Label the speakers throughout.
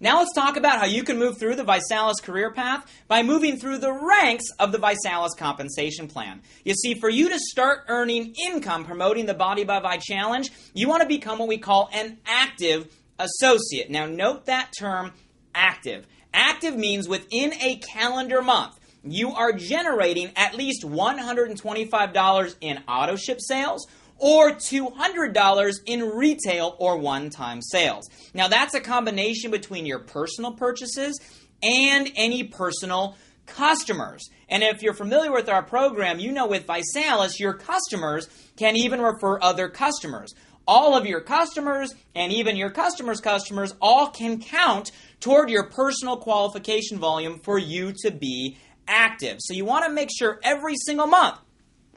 Speaker 1: Now let's talk about how you can move through the ViSalus career path by moving through the ranks of the ViSalus compensation plan. You see, for you to start earning income promoting the Body by Vi Challenge, you want to become what we call an active associate. Now note that term, active. Active means within a calendar month, you are generating at least $125 in auto ship sales or $200 in retail or one-time sales. Now that's a combination between your personal purchases and any personal customers. And if you're familiar with our program, you know with ViSalus, your customers can even refer other customers. All of your customers and even your customers' customers all can count toward your personal qualification volume for you to be active. So you want to make sure every single month,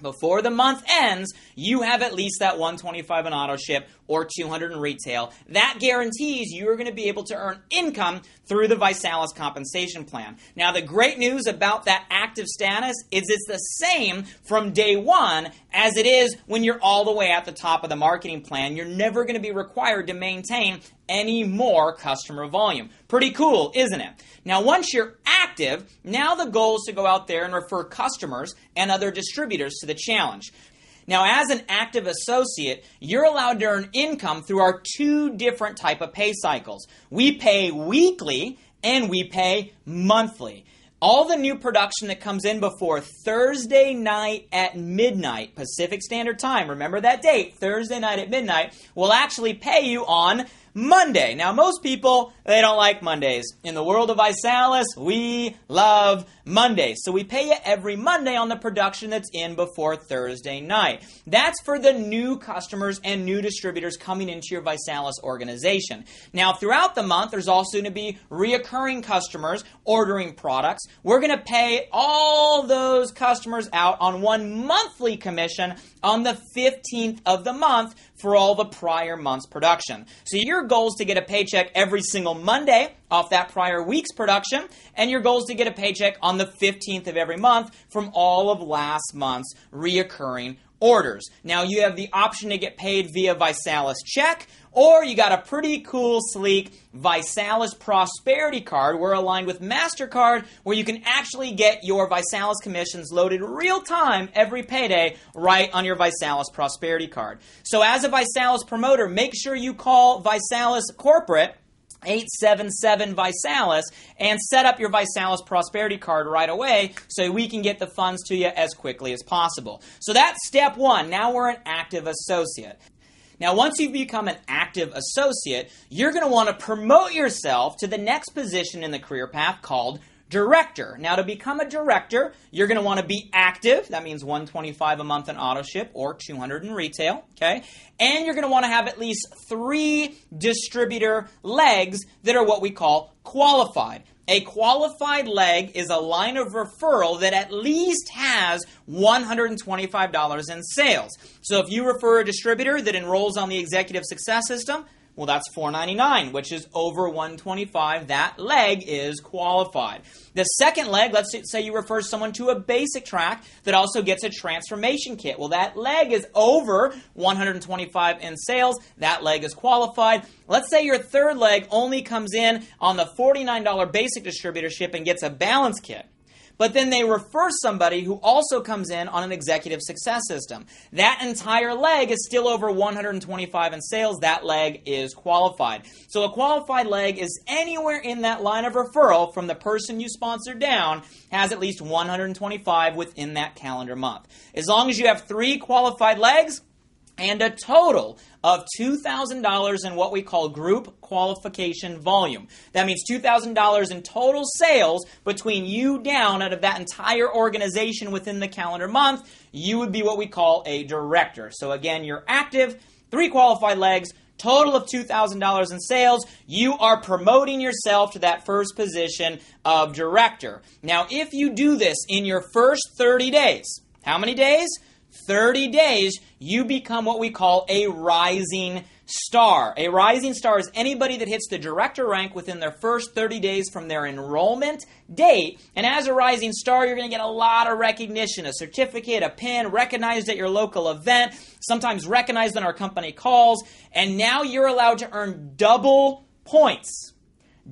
Speaker 1: before the month ends, you have at least that 125 in auto ship or 200 in retail. That guarantees you're going to be able to earn income through the ViSalus compensation plan. Now, the great news about that active status is it's the same from day one as it is when you're all the way at the top of the marketing plan. You're never going to be required to maintain any more customer volume. Pretty cool, isn't it? Now, once you're active, now the goal is to go out there and refer customers and other distributors to the challenge. Now, as an active associate, you're allowed to earn income through our two different type of pay cycles. We pay weekly and we pay monthly. All the new production that comes in before Thursday night at midnight Pacific Standard Time, remember that date, Thursday night at midnight, will actually pay you on Monday. Now, most people, they don't like Mondays. In the world of ViSalus, we love Mondays. So we pay you every Monday on the production that's in before Thursday night. That's for the new customers and new distributors coming into your ViSalus organization. Now, throughout the month, there's also going to be reoccurring customers ordering products. We're going to pay all those customers out on one monthly commission on the 15th of the month for all the prior month's production. So your goal is to get a paycheck every single Monday off that prior week's production, and your goal is to get a paycheck on the 15th of every month from all of last month's reoccurring orders. Now, you have the option to get paid via ViSalus check, or you got a pretty cool, sleek ViSalus Prosperity Card. We're aligned with MasterCard, where you can actually get your ViSalus commissions loaded real time every payday right on your ViSalus Prosperity Card. So as a ViSalus promoter, make sure you call ViSalus Corporate 877 ViSalus and set up your ViSalus Prosperity Card right away so we can get the funds to you as quickly as possible. So that's step one. Now we're an active associate. Now, once you've become an active associate, you're going to want to promote yourself to the next position in the career path called director. Now, to become a director, you're going to want to be active. That means 125 a month in auto ship or 200 in retail, okay? And you're going to want to have at least 3 distributor legs that are what we call qualified. A qualified leg is a line of referral that at least has $125 in sales. So if you refer a distributor that enrolls on the Executive Success System, well, that's $499, which is over $125. That leg is qualified. The second leg, let's say you refer someone to a basic track that also gets a transformation kit. Well, that leg is over $125 in sales. That leg is qualified. Let's say your third leg only comes in on the $49 basic distributorship and gets a balance kit. But then they refer somebody who also comes in on an Executive Success System. That entire leg is still over $125 in sales. That leg is qualified. So a qualified leg is anywhere in that line of referral from the person you sponsor down has at least $125 within that calendar month. As long as you have 3 qualified legs and a total of $2,000 in what we call group qualification volume. That means $2,000 in total sales between you down out of that entire organization within the calendar month. You would be what we call a director. So again, you're active, 3 qualified legs, total of $2,000 in sales. You are promoting yourself to that first position of director. Now, if you do this in your first 30 days, how many days? 30 days, you become what we call a rising star. A rising star is anybody that hits the director rank within their first 30 days from their enrollment date. And as a rising star, you're going to get a lot of recognition, a certificate, a pin, recognized at your local event, sometimes recognized on our company calls. And now you're allowed to earn double points.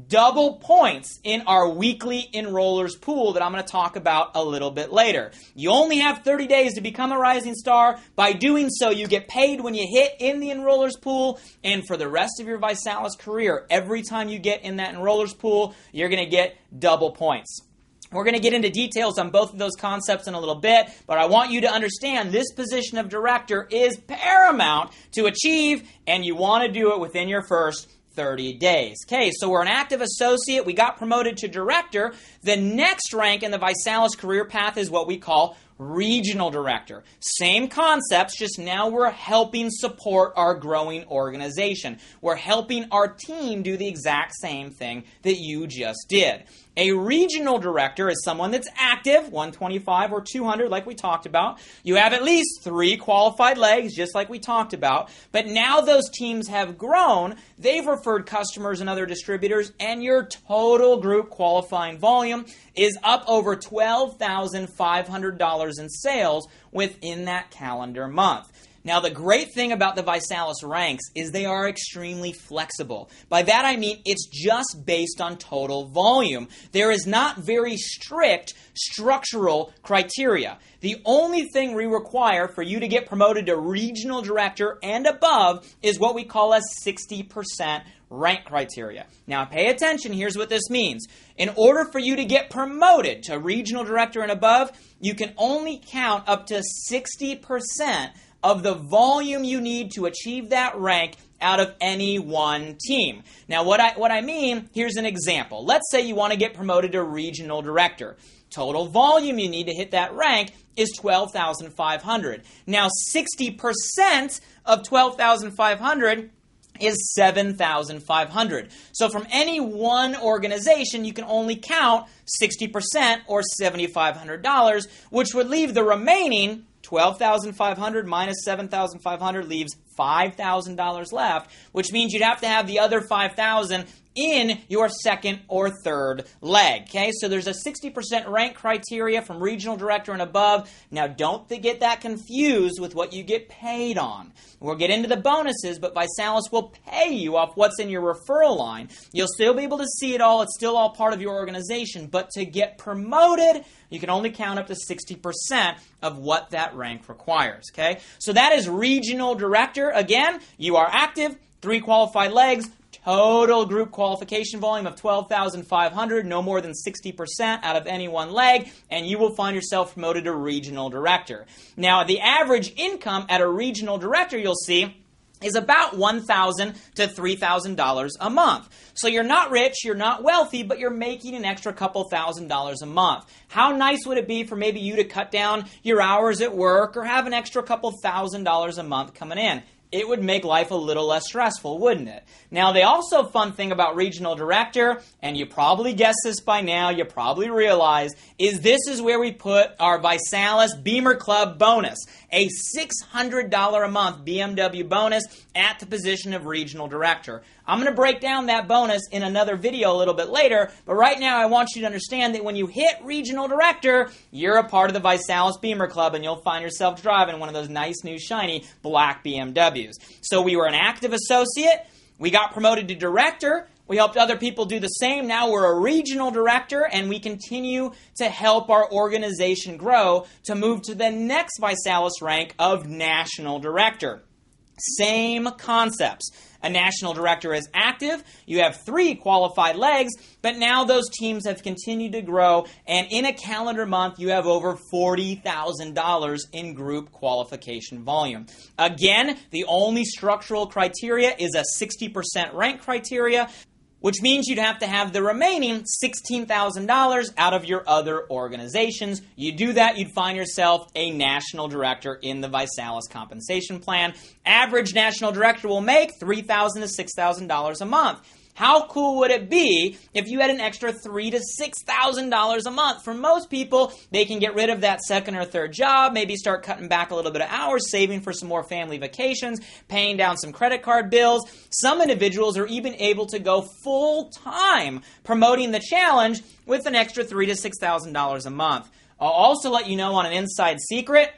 Speaker 1: double points in our weekly enrollers pool that I'm going to talk about a little bit later. You only have 30 days to become a rising star. By doing so, you get paid when you hit in the enrollers pool, and for the rest of your ViSalus career, every time you get in that enrollers pool, you're going to get double points. We're going to get into details on both of those concepts in a little bit, but I want you to understand this position of director is paramount to achieve, and you want to do it within your first 30 days. Okay, so we're an active associate. We got promoted to director. The next rank in the ViSalus career path is what we call regional director. Same concepts, just now we're helping support our growing organization. We're helping our team do the exact same thing that you just did. A regional director is someone that's active, 125 or 200 like we talked about. You have at least 3 qualified legs, just like we talked about. But now those teams have grown, they've referred customers and other distributors, and your total group qualifying volume is up over $12,500 in sales within that calendar month. Now, the great thing about the ViSalus ranks is they are extremely flexible. By that I mean it's just based on total volume. There is not very strict structural criteria. The only thing we require for you to get promoted to regional director and above is what we call a 60% rank criteria. Now, pay attention. Here's what this means. In order for you to get promoted to regional director and above, you can only count up to 60% of the volume you need to achieve that rank out of any one team. Now, what I mean, here's an example. Let's say you want to get promoted to regional director. Total volume you need to hit that rank is 12,500. Now, 60% of 12,500 is 7,500. So from any one organization, you can only count 60% or $7,500, which would leave the remaining 12,500 minus 7,500 leaves $5,000 left, which means you'd have to have the other 5,000 in your second or third leg. Okay, so there's a 60% rank criteria from regional director and above. Now, don't get that confused with what you get paid on. We'll get into the bonuses, but ViSalus will pay you off what's in your referral line. You'll still be able to see it all. It's still all part of your organization. But to get promoted, you can only count up to 60% of what that rank requires. Okay, so that is regional director. Again, you are active, 3 qualified legs, total group qualification volume of 12,500, no more than 60% out of any one leg, and you will find yourself promoted to regional director. Now, the average income at a regional director, you'll see, is about $1,000 to $3,000 a month. So you're not rich, you're not wealthy, but you're making an extra couple $1,000s a month. How nice would it be for maybe you to cut down your hours at work or have an extra couple $1,000s a month coming in? It would make life a little less stressful, wouldn't it? Now, the also fun thing about regional director, and you probably guessed this by now, you probably realize, is this is where we put our ViSalus Beamer Club bonus, a $600 a month BMW bonus at the position of regional director. I'm going to break down that bonus in another video a little bit later, but right now I want you to understand that when you hit regional director, you're a part of the ViSalus Beamer Club, and you'll find yourself driving one of those nice, new, shiny black BMWs. So we were an active associate. We got promoted to director. We helped other people do the same. Now we're a regional director, and we continue to help our organization grow to move to the next ViSalus rank of national director. Same concepts. A national director is active. You have 3 qualified legs, but now those teams have continued to grow, and in a calendar month, you have over $40,000 in group qualification volume. Again, the only structural criteria is a 60% rank criteria, which means you'd have to have the remaining $16,000 out of your other organizations. You do that, you'd find yourself a national director in the ViSalus compensation plan. Average national director will make $3,000 to $6,000 a month. How cool would it be if you had an extra $3,000 to $6,000 a month? For most people, they can get rid of that second or third job, maybe start cutting back a little bit of hours, saving for some more family vacations, paying down some credit card bills. Some individuals are even able to go full-time promoting the challenge with an extra $3,000 to $6,000 a month. I'll also let you know on an inside secret,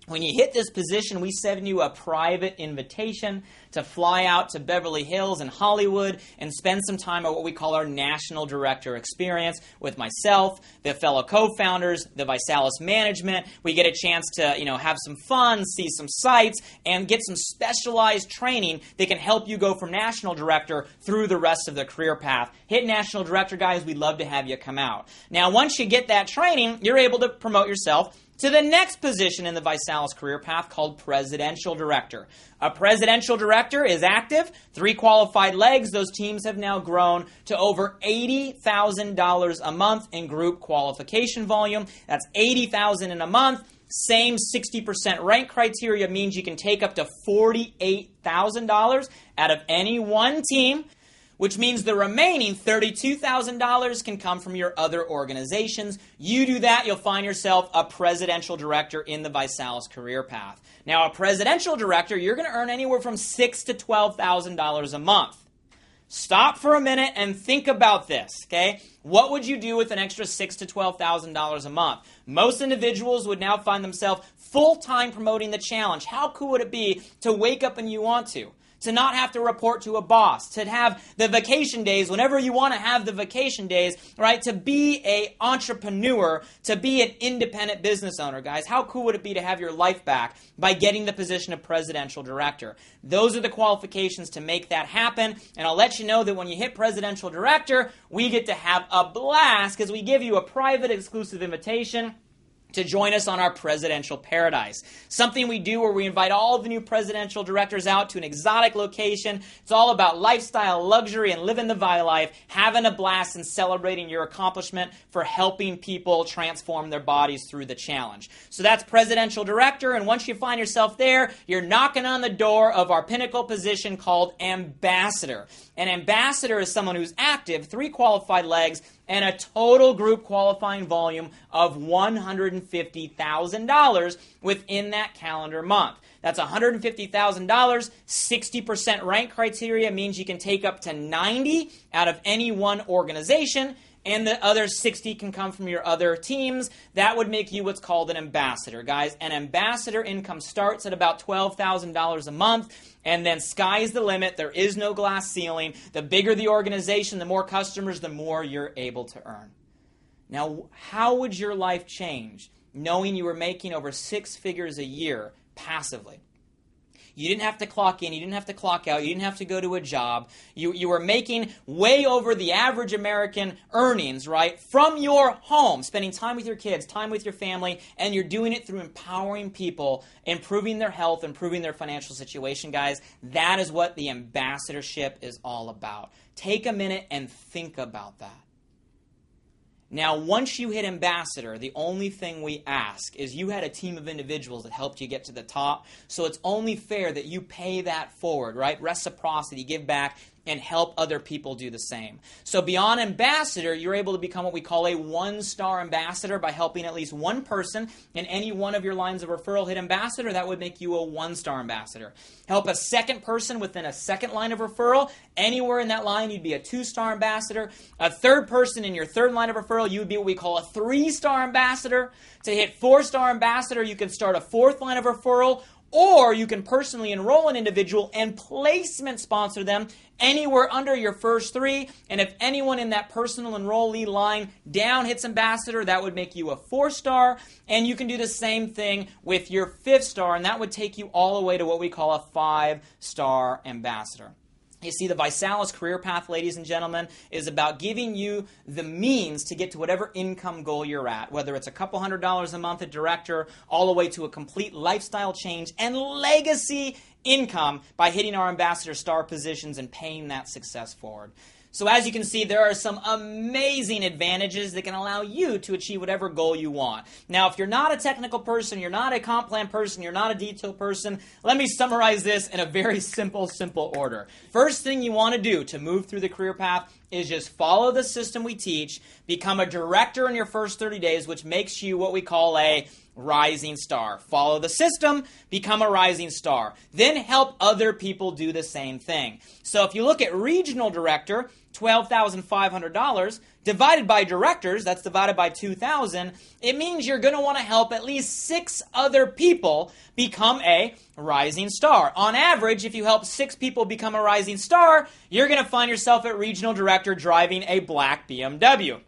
Speaker 1: When you hit this position, we send you a private invitation to fly out to Beverly Hills and Hollywood and spend some time at what we call our National Director Experience with myself, the fellow co-founders, the ViSalus management. We get a chance to, have some fun, see some sights, and get some specialized training that can help you go from National Director through the rest of the career path. Hit National Director, guys. We'd love to have you come out. Now, once you get that training, you're able to promote yourself to the next position in the ViSalus career path called Presidential Director. A Presidential Director is active, 3 qualified legs. Those teams have now grown to over $80,000 a month in group qualification volume. That's $80,000 in a month. Same 60% rank criteria means you can take up to $48,000 out of any one team, which means the remaining $32,000 can come from your other organizations. You do that, you'll find yourself a Presidential Director in the ViSalus career path. Now, a Presidential Director, you're going to earn anywhere from $6,000 to $12,000 a month. Stop for a minute and think about this, okay? What would you do with an extra $6,000 to $12,000 a month? Most individuals would now find themselves full-time promoting the challenge. How cool would it be to wake up when you want to not have to report to a boss, to have the vacation days whenever you want to have the vacation days, right? To be an entrepreneur, to be an independent business owner, guys. How cool would it be to have your life back by getting the position of Presidential Director? Those are the qualifications to make that happen, and I'll let you know that when you hit Presidential Director, we get to have a blast because we give you a private exclusive invitation to join us on our Presidential Paradise. Something we do where we invite all the new Presidential Directors out to an exotic location. It's all about lifestyle, luxury, and living the Vi life, having a blast and celebrating your accomplishment for helping people transform their bodies through the challenge. So that's Presidential Director, and once you find yourself there, you're knocking on the door of our pinnacle position called Ambassador. An ambassador is someone who's active, 3 qualified legs, and a total group qualifying volume of $150,000 within that calendar month. That's $150,000. 60% rank criteria means you can take up to 90 out of any one organization, and the other 60 can come from your other teams. That would make you what's called an ambassador, guys. An ambassador income starts at about $12,000 a month, and then sky's the limit. There is no glass ceiling. The bigger the organization, the more customers, the more you're able to earn. Now, how would your life change knowing you were making over 6 figures a year passively? You didn't have to clock in. You didn't have to clock out. You didn't have to go to a job. You were making way over the average American earnings, right, from your home, spending time with your kids, time with your family, and you're doing it through empowering people, improving their health, improving their financial situation, guys. That is what the ambassadorship is all about. Take a minute and think about that. Now, once you hit ambassador, the only thing we ask is you had a team of individuals that helped you get to the top, so it's only fair that you pay that forward, right? Reciprocity, give back, and help other people do the same. So beyond ambassador, you're able to become what we call a 1-star ambassador by helping at least one person in any one of your lines of referral hit ambassador. That would make you a 1-star ambassador. Help a second person within a second line of referral. Anywhere in that line, you'd be a 2-star ambassador. A third person in your third line of referral, you would be what we call a 3-star ambassador. To hit 4-star ambassador, you can start a 4th line of referral, or you can personally enroll an individual and placement sponsor them anywhere under your first 3. And if anyone in that personal enrollee line down hits ambassador, that would make you a 4-star. And you can do the same thing with your 5th star, and that would take you all the way to what we call a 5-star ambassador. You see, the ViSalus career path, ladies and gentlemen, is about giving you the means to get to whatever income goal you're at, whether it's a couple $100s a month at director, all the way to a complete lifestyle change and legacy income by hitting our ambassador star positions and paying that success forward. So as you can see, there are some amazing advantages that can allow you to achieve whatever goal you want. Now, if you're not a technical person, you're not a comp plan person, you're not a detail person, let me summarize this in a very simple order. First thing you want to do to move through the career path is just follow the system we teach, become a director in your first 30 days, which makes you what we call a rising star. Follow the system, become a rising star. Then help other people do the same thing. So if you look at regional director, $12,500, divided by directors, that's divided by 2,000, it means you're going to want to help at least 6 other people become a rising star. On average, if you help 6 people become a rising star, you're going to find yourself at regional director driving a black BMW.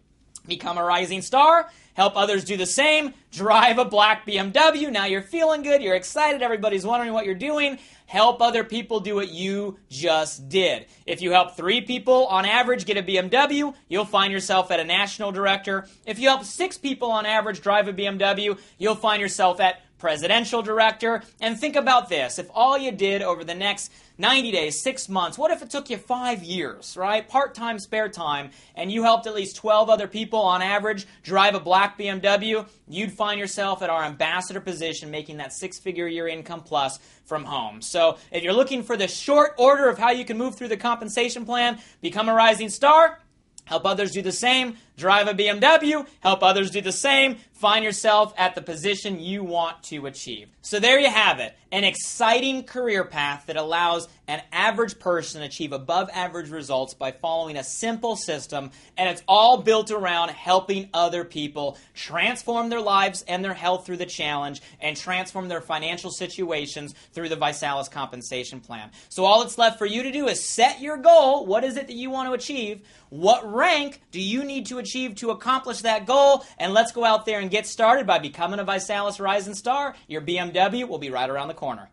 Speaker 1: Become a rising star, help others do the same, drive a black BMW. Now you're feeling good, you're excited, everybody's wondering what you're doing. Help other people do what you just did. If you help 3 people on average get a BMW, you'll find yourself at a national director. If you help 6 people on average drive a BMW, you'll find yourself at presidential director. And think about this. If all you did over the next 90 days, 6 months, what if it took you 5 years, right? Part-time, spare time, and you helped at least 12 other people on average drive a black BMW, you'd find yourself at our ambassador position making that 6-figure year income plus from home. So if you're looking for the short order of how you can move through the compensation plan, become a rising star, help others do the same, drive a BMW, help others do the same, find yourself at the position you want to achieve. So there you have it, an exciting career path that allows an average person to achieve above average results by following a simple system, and it's all built around helping other people transform their lives and their health through the challenge and transform their financial situations through the ViSalus compensation plan. So all that's left for you to do is set your goal. What is it that you want to achieve? What rank do you need to achieve to accomplish that goal? And let's go out there and get started by becoming a ViSalus Rising Star. Your BMW will be right around the corner.